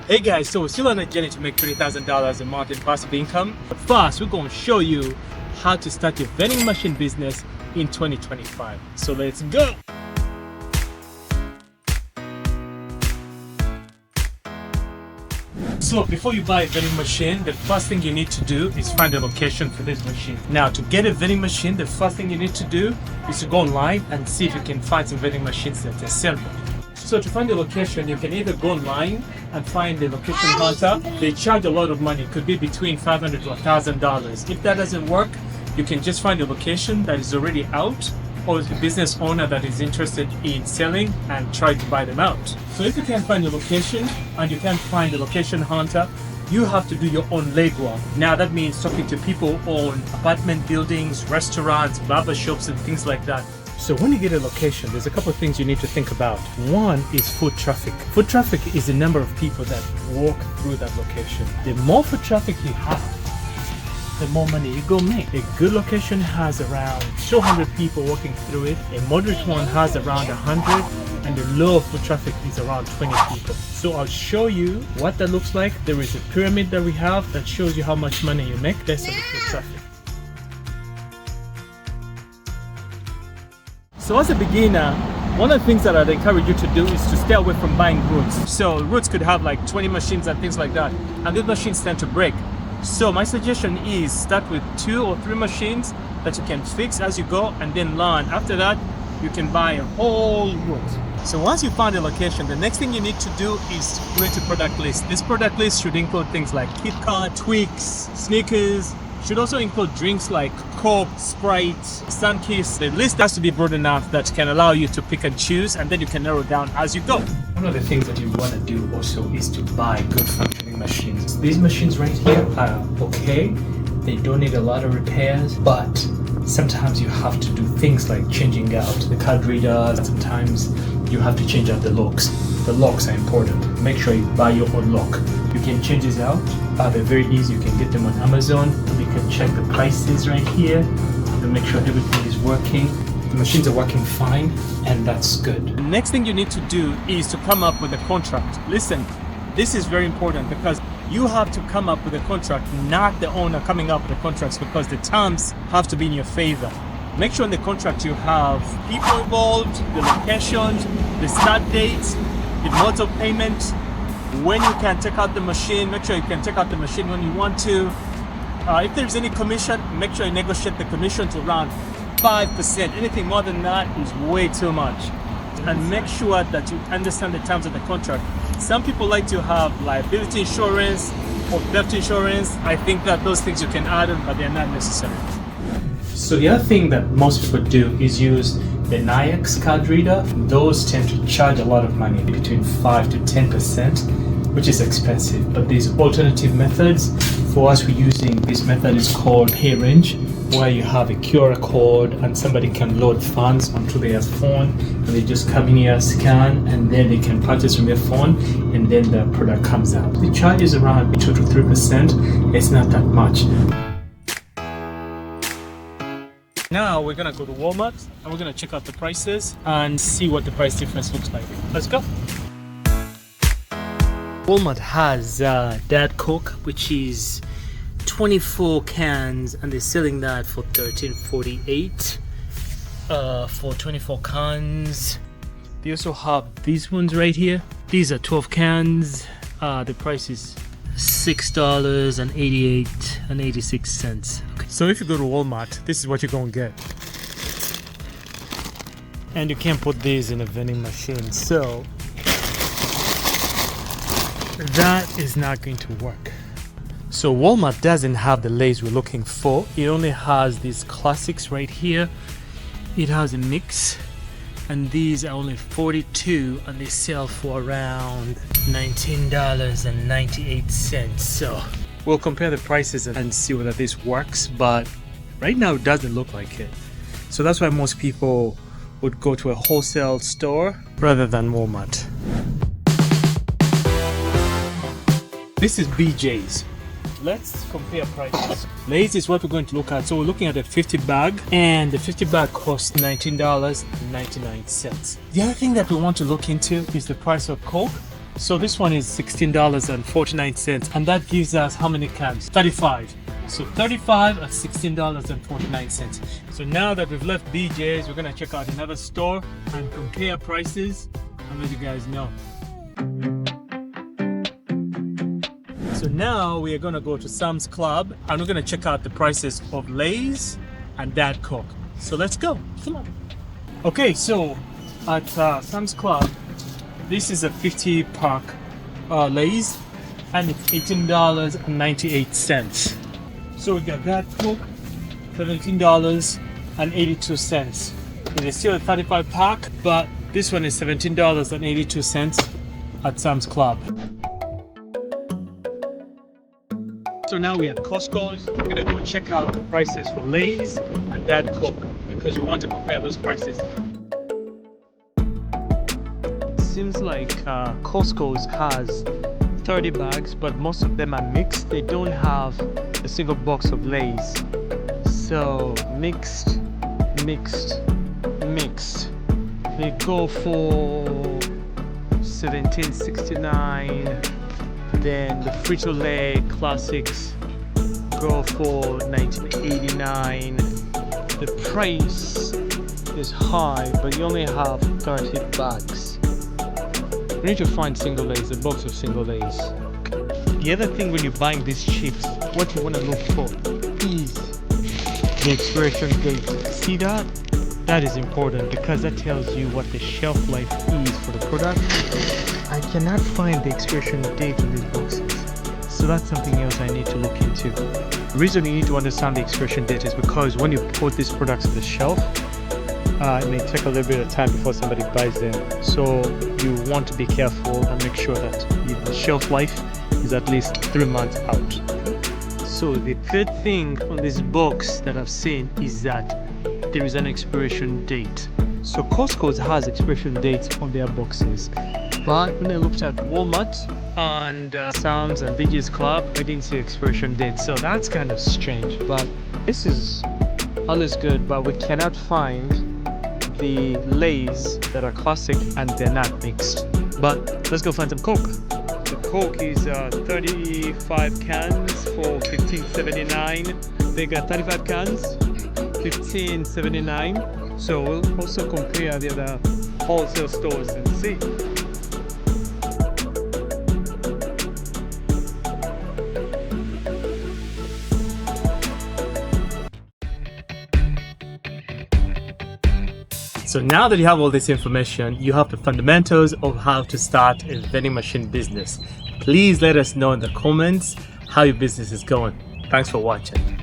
Hey guys, so we're still on a journey to make $20,000 a month in passive income. But first, we're going to show you how to start your vending machine business in 2025. So let's go. So before you buy a vending machine, the first thing you need to do is find a location for this machine. Now, to get a vending machine, the first thing you need to do is to go online and see if you can find some vending machines that are selling. So to find the location, you can either go online and find the location hunter. They charge a lot of money. It could be between $500 to $1,000. If that doesn't work, you can just find a location that is already out, or the business owner that is interested in selling and try to buy them out. So if you can't find the location and you can't find the location hunter, you have to do your own legwork. Now that means talking to people who own apartment buildings, restaurants, barber shops and things like that. So when you get a location, there's a couple of things you need to think about. One is foot traffic. Foot traffic is the number of people that walk through that location. The more foot traffic you have, the more money you go make. A good location has around 200 people walking through it. A moderate one has around 100, and the low foot traffic is around 20 people. So I'll show you what that looks like. There is a pyramid that we have that shows you how much money you make based on the foot traffic. So as a beginner, one of the things that I'd encourage you to do is to stay away from buying routes. So routes could have like 20 machines and things like that, and these machines tend to break. So my suggestion is start with 2 or 3 machines that you can fix as you go and then learn. After that, you can buy a whole route. So once you find a location, the next thing you need to do is go into product list. This product list should include things like KitKat, Twix, Snickers. Should also include drinks like Coke, Sprite, Sunkist. The list has to be broad enough that can allow you to pick and choose, and then you can narrow down as you go. One of the things that you want to do also is to buy good functioning machines. These machines right here are okay. They don't need a lot of repairs, but sometimes you have to do things like changing out the card readers. Sometimes you have to change out the locks. The locks are important. Make sure you buy your own lock. You can change these out. They're very easy. You can get them on Amazon. You can check the prices right here to make sure everything is working. The machines are working fine, and that's good. The next thing you need to do is to come up with a contract. Listen, this is very important because you have to come up with a contract, not the owner coming up with the contracts, because the terms have to be in your favor. Make sure in the contract you have people involved, the location, the start date, the mode of payment, when you can take out the machine. Make sure you can take out the machine when you want to. If there's any commission, make sure you negotiate the commission to around 5%. Anything more than that is way too much. And make sure that you understand the terms of the contract. Some people like to have liability insurance or theft insurance. I think that those things you can add on, but they're not necessary. So the other thing that most people do is use the NIX card reader. Those tend to charge a lot of money, between 5 to 10%, which is expensive. But there's alternative methods. For us, we're using this method is called Pay Range, where you have a QR code and somebody can load funds onto their phone, and they just come in here, scan, and then they can purchase from their phone, and then the product comes out. The charge is around 2 to 3%. It's not that much. Now we're gonna go to Walmart and we're gonna check out the prices and see what the price difference looks like. Let's go. Walmart has Dad Coke, which is 24 cans, and they're selling that for $13.48 for 24 cans. They also have these ones right here. These are 12 cans. The price is $6.86. Okay. So if you go to Walmart, this is what you're gonna get. And you can't put these in a vending machine, so that is not going to work. So Walmart doesn't have the lays we're looking for. It only has these classics right here. It has a mix, and these are only 42, and they sell for around $19.98. So we'll compare the prices and see whether this works, but right now it doesn't look like it. So that's why most people would go to a wholesale store rather than Walmart. This is BJ's. Let's compare prices. Lay's is what we're going to look at. So we're looking at a 50 bag, and the 50 bag costs $19.99. The other thing that we want to look into is the price of Coke. So this one is $16.49, and that gives us how many cans? 35. So 35 at $16.49. So now that we've left BJ's, we're gonna check out another store and compare prices and let you guys know. So now we are gonna go to Sam's Club and we're gonna check out the prices of Lay's and Dad Coke. So let's go, come on. Okay, so at Sam's Club, this is a 50 pack Lay's and it's $18.98. So we got that Coke, $17.82. It is still a 35 pack, but this one is $17.82 at Sam's Club. So now we're at Costco. We're gonna go check out the prices for Lay's and Dad Coke because we want to compare those prices. It seems like Costco's has 30 bags, but most of them are mixed. They don't have a single box of Lay's. So mixed. They go for $17.69. Then the Frito-Lay Classics go for $19.89. The price is high, but you only have 30 bags. We need to find single Lay's, a box of single Lay's. The other thing when you're buying these chips, what you want to look for is the expiration date. See that? That is important because that tells you what the shelf life is for the product. I cannot find the expiration date on these boxes, so that's something else I need to look into. The reason you need to understand the expiration date is because when you put these products on the shelf, it may take a little bit of time before somebody buys them. So you want to be careful and make sure that the shelf life is at least 3 months out. So the third thing on this box that I've seen is that there is an expiration date. So Costco has expiration dates on their boxes. But when I looked at Walmart and Sam's and BJ's Club, I didn't see expiration date. So that's kind of strange. But this is all is good, but we cannot find the Lay's that are classic and they're not mixed. But let's go find some Coke. The Coke is 35 cans for $15.79. They got 35 cans, $15.79. So we'll also compare the other wholesale stores and see. So now that you have all this information, you have the fundamentals of how to start a vending machine business. Please let us know in the comments how your business is going. Thanks for watching.